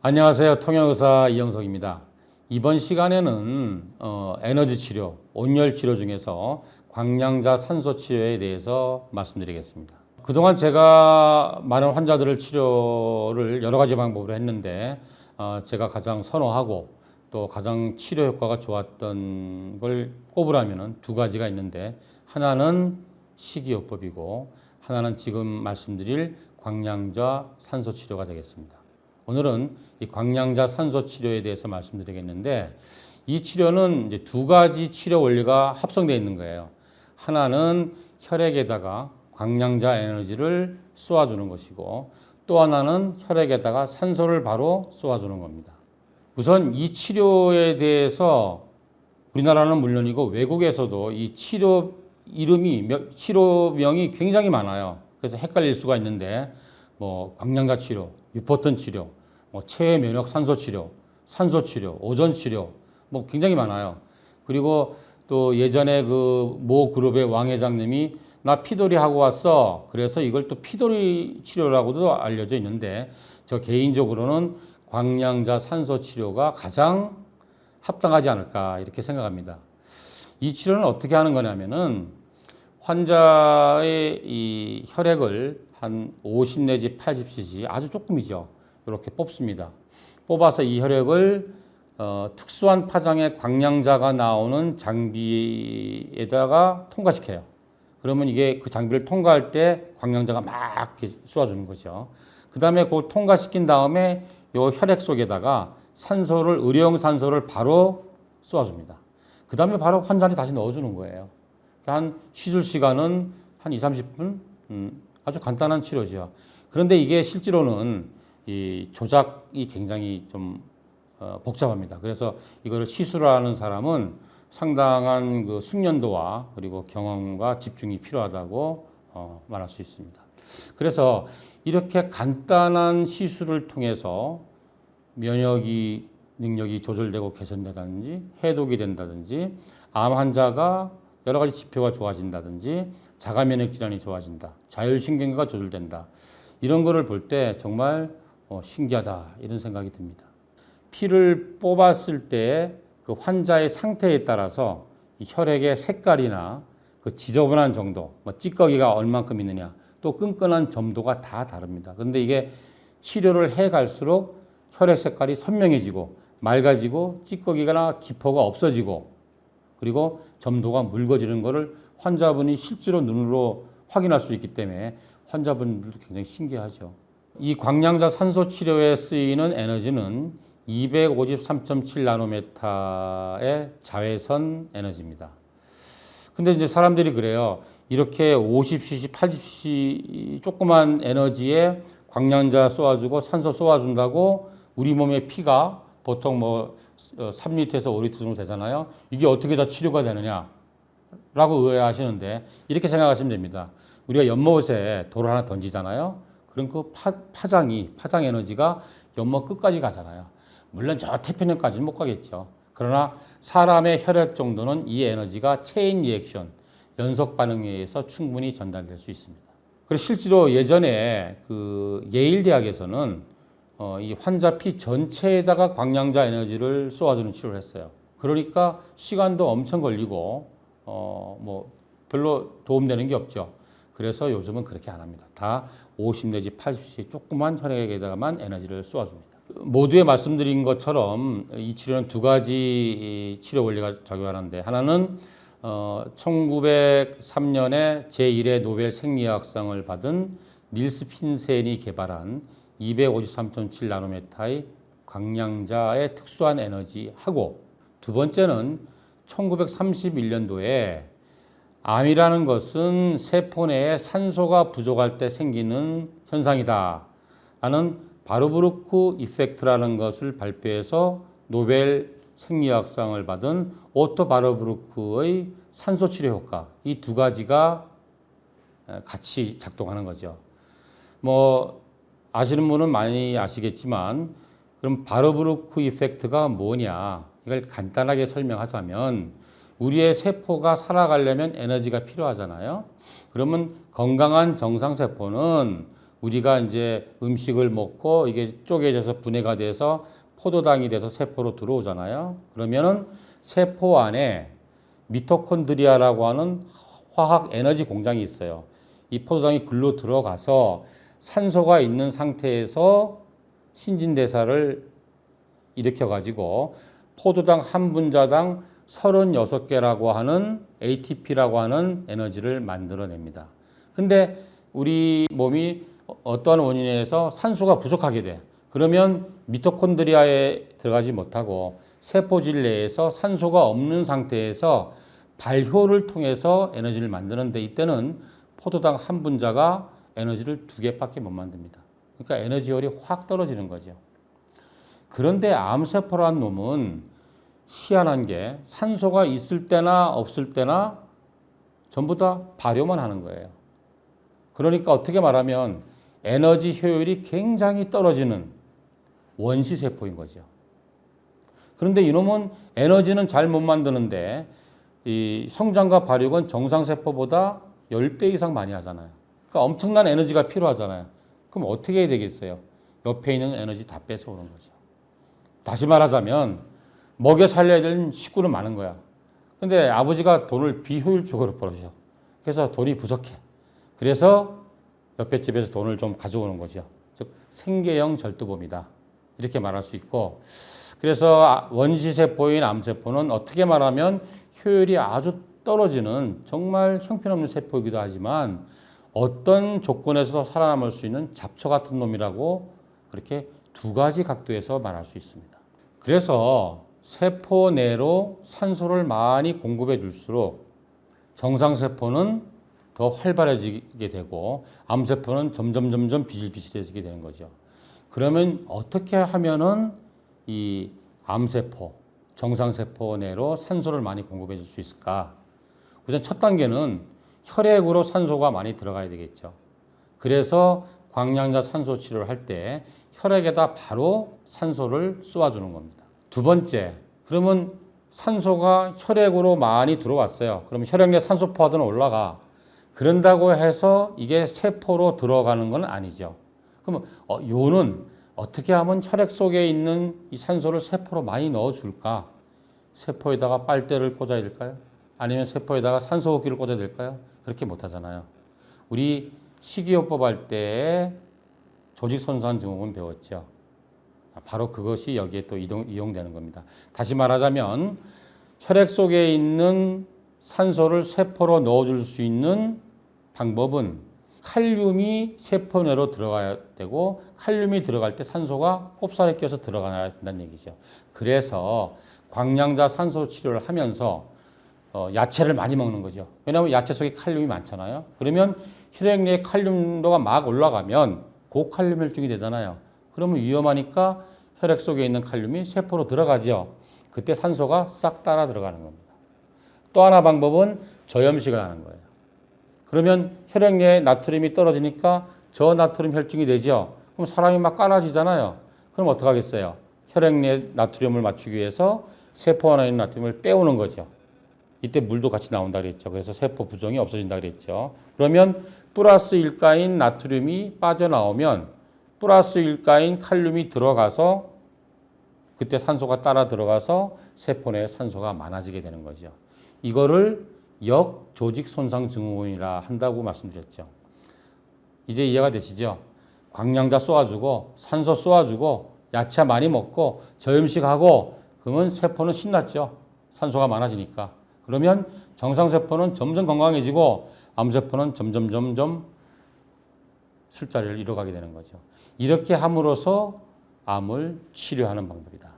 안녕하세요. 통역의사 이영석입니다. 이번 시간에는 에너지 치료, 온열 치료 중에서 광량자 산소 치료에 대해서 말씀드리겠습니다. 그동안 제가 많은 환자들을 치료를 여러 가지 방법으로 했는데 제가 가장 선호하고 또 가장 치료 효과가 좋았던 걸 꼽으라면 두 가지가 있는데, 하나는 식이요법이고 하나는 지금 말씀드릴 광량자 산소 치료가 되겠습니다. 오늘은 이 광량자 산소 치료에 대해서 말씀드리겠는데, 이 치료는 이제 두 가지 치료 원리가 합성되어 있는 거예요. 하나는 혈액에다가 광량자 에너지를 쏘아주는 것이고, 또 하나는 혈액에다가 산소를 바로 쏘아주는 겁니다. 우선 이 치료에 대해서 우리나라는 물론이고 외국에서도 이 치료명이 굉장히 많아요. 그래서 헷갈릴 수가 있는데, 광량자 치료, 유포턴 치료, 체외 면역 산소 치료, 산소 치료, 오존 치료, 굉장히 많아요. 그리고 또 예전에 그 모 그룹의 왕 회장님이 나 피돌이 하고 왔어. 그래서 이걸 또 피돌이 치료라고도 알려져 있는데, 저 개인적으로는 광량자 산소 치료가 가장 합당하지 않을까 이렇게 생각합니다. 이 치료는 어떻게 하는 거냐면은 환자의 이 혈액을 한 50 내지 80cc, 아주 조금이죠. 이렇게 뽑습니다. 뽑아서 이 혈액을 특수한 파장의 광량자가 나오는 장비에다가 통과시켜요. 그러면 이게 그 장비를 통과할 때 광량자가 막 이렇게 쏘아주는 거죠. 그 다음에 그 통과시킨 다음에 이 혈액 속에다가 의료용 산소를 바로 쏘아줍니다. 그 다음에 바로 환자한테 다시 넣어주는 거예요. 한 시술 시간은 한 2, 30분? 아주 간단한 치료죠. 그런데 이게 실제로는 이 조작이 굉장히 좀 복잡합니다. 그래서 이거를 시술하는 사람은 상당한 그 숙련도와 그리고 경험과 집중이 필요하다고 말할 수 있습니다. 그래서 이렇게 간단한 시술을 통해서 면역이 능력이 조절되고 개선된다든지, 해독이 된다든지, 암 환자가 여러 가지 지표가 좋아진다든지, 자가 면역 질환이 좋아진다, 자율신경계가 조절된다, 이런 거를 볼 때 정말 신기하다 이런 생각이 듭니다. 피를 뽑았을 때 그 환자의 상태에 따라서 이 혈액의 색깔이나 그 지저분한 정도, 찌꺼기가 얼만큼 있느냐, 또 끈끈한 점도가 다 다릅니다. 그런데 이게 치료를 해 갈수록 혈액 색깔이 선명해지고 맑아지고 찌꺼기나 기포가 없어지고 그리고 점도가 묽어지는 것을 환자분이 실제로 눈으로 확인할 수 있기 때문에 환자분들도 굉장히 신기하죠. 이 광량자 산소 치료에 쓰이는 에너지는 253.7 나노메타의 자외선 에너지입니다. 근데 이제 사람들이 그래요. 이렇게 50cc, 80cc 조그만 에너지에 광량자 쏘아주고 산소 쏘아준다고 우리 몸의 피가 보통 3리터에서 5리터 정도 되잖아요. 이게 어떻게 다 치료가 되느냐? 라고 의아하시는데, 이렇게 생각하시면 됩니다. 우리가 연못에 돌을 하나 던지잖아요. 그럼 그 파장 에너지가 연못 끝까지 가잖아요. 물론 저 태평양까지는 못 가겠죠. 그러나 사람의 혈액 정도는 이 에너지가 체인 리액션, 연속 반응에 의해서 충분히 전달될 수 있습니다. 그래서 실제로 예전에 그 예일 대학에서는 이 환자 피 전체에다가 광량자 에너지를 쏘아주는 치료를 했어요. 그러니까 시간도 엄청 걸리고 별로 도움되는 게 없죠. 그래서 요즘은 그렇게 안 합니다. 다 50 내지 80cc 조그만 혈액에다가만 에너지를 쏘아줍니다. 모두에 말씀드린 것처럼 이 치료는 두 가지 치료 원리가 작용하는데, 하나는 1903년에 제1회 노벨 생리학상을 받은 닐스 핀센이 개발한 253.7 나노메타의 광량자의 특수한 에너지하고, 두 번째는 1931년도에 암이라는 것은 세포 내에 산소가 부족할 때 생기는 현상이다 라는 바르부르크 이펙트라는 것을 발표해서 노벨 생리학상을 받은 오토 바르부르크의 산소 치료 효과, 이 두 가지가 같이 작동하는 거죠. 아시는 분은 많이 아시겠지만, 그럼 바르부르크 이펙트가 뭐냐? 이걸 간단하게 설명하자면, 우리의 세포가 살아가려면 에너지가 필요하잖아요. 그러면 건강한 정상세포는 우리가 이제 음식을 먹고 이게 쪼개져서 분해가 돼서 포도당이 돼서 세포로 들어오잖아요. 그러면은 세포 안에 미토콘드리아라고 하는 화학 에너지 공장이 있어요. 이 포도당이 글로 들어가서 산소가 있는 상태에서 신진대사를 일으켜가지고 포도당 한 분자당 36개라고 하는 ATP라고 하는 에너지를 만들어냅니다. 근데 우리 몸이 어떠한 원인에 의해서 산소가 부족하게 돼. 그러면 미토콘드리아에 들어가지 못하고 세포질 내에서 산소가 없는 상태에서 발효를 통해서 에너지를 만드는데 이때는 포도당 한 분자가 에너지를 2개밖에 못 만듭니다. 그러니까 에너지율이 확 떨어지는 거죠. 그런데 암세포란 놈은 희한한 게 산소가 있을 때나 없을 때나 전부 다 발효만 하는 거예요. 그러니까 어떻게 말하면 에너지 효율이 굉장히 떨어지는 원시세포인 거죠. 그런데 이놈은 에너지는 잘 못 만드는데 이 성장과 발육은 정상세포보다 10배 이상 많이 하잖아요. 그러니까 엄청난 에너지가 필요하잖아요. 그럼 어떻게 해야 되겠어요? 옆에 있는 에너지 다 뺏어오는 거죠. 다시 말하자면 먹여 살려야 되는 식구는 많은 거야. 근데 아버지가 돈을 비효율적으로 벌어줘. 그래서 돈이 부족해. 그래서 옆에 집에서 돈을 좀 가져오는 거죠. 즉 생계형 절도범이다. 이렇게 말할 수 있고, 그래서 원시세포인 암세포는 어떻게 말하면 효율이 아주 떨어지는 정말 형편없는 세포이기도 하지만 어떤 조건에서도 살아남을 수 있는 잡초 같은 놈이라고 그렇게 2가지 각도에서 말할 수 있습니다. 그래서 세포 내로 산소를 많이 공급해 줄수록 정상세포는 더 활발해지게 되고 암세포는 점점 비실비실해지게 되는 거죠. 그러면 어떻게 하면은 이 암세포, 정상세포 내로 산소를 많이 공급해 줄 수 있을까? 우선 첫 단계는 혈액으로 산소가 많이 들어가야 되겠죠. 그래서 광양자 산소 치료를 할 때 혈액에다 바로 산소를 쏘아주는 겁니다. 2번째, 그러면 산소가 혈액으로 많이 들어왔어요. 그럼 혈액 내 산소 포화도는 올라가. 그런다고 해서 이게 세포로 들어가는 건 아니죠. 그럼 요는 어떻게 하면 혈액 속에 있는 이 산소를 세포로 많이 넣어줄까? 세포에다가 빨대를 꽂아야 될까요? 아니면 세포에다가 산소호흡기를 꽂아야 될까요? 그렇게 못하잖아요. 우리 식이요법 할 때 조직손상 증후군 배웠죠. 바로 그것이 여기에 또 이용되는 겁니다. 다시 말하자면 혈액 속에 있는 산소를 세포로 넣어줄 수 있는 방법은 칼륨이 세포 내로 들어가야 되고 칼륨이 들어갈 때 산소가 꼽살에 껴서 들어가야 된다는 얘기죠. 그래서 광양자 산소 치료를 하면서 야채를 많이 먹는 거죠. 왜냐하면 야채 속에 칼륨이 많잖아요. 그러면 혈액 내에 칼륨도가 막 올라가면 고칼륨 혈증이 되잖아요. 그러면 위험하니까 혈액 속에 있는 칼륨이 세포로 들어가죠. 그때 산소가 싹 따라 들어가는 겁니다. 또 하나 방법은 저염식을 하는 거예요. 그러면 혈액 내에 나트륨이 떨어지니까 저나트륨 혈증이 되죠. 그럼 사람이 막 까라지잖아요. 그럼 어떡하겠어요? 혈액 내에 나트륨을 맞추기 위해서 세포 안에 있는 나트륨을 빼오는 거죠. 이때 물도 같이 나온다 그랬죠. 그래서 세포 부종이 없어진다 그랬죠. 그러면 플러스 1가인 나트륨이 빠져나오면 플러스 1가인 칼륨이 들어가서 그때 산소가 따라 들어가서 세포 내에 산소가 많아지게 되는 거죠. 이거를 역조직손상증후군이라 한다고 말씀드렸죠. 이제 이해가 되시죠? 광양자 쏘아주고 산소 쏘아주고 야채 많이 먹고 저염식하고 그러면 세포는 신났죠. 산소가 많아지니까. 그러면 정상세포는 점점 건강해지고 암세포는 점점 술자리를 잃어가게 되는 거죠. 이렇게 함으로써 암을 치료하는 방법이다.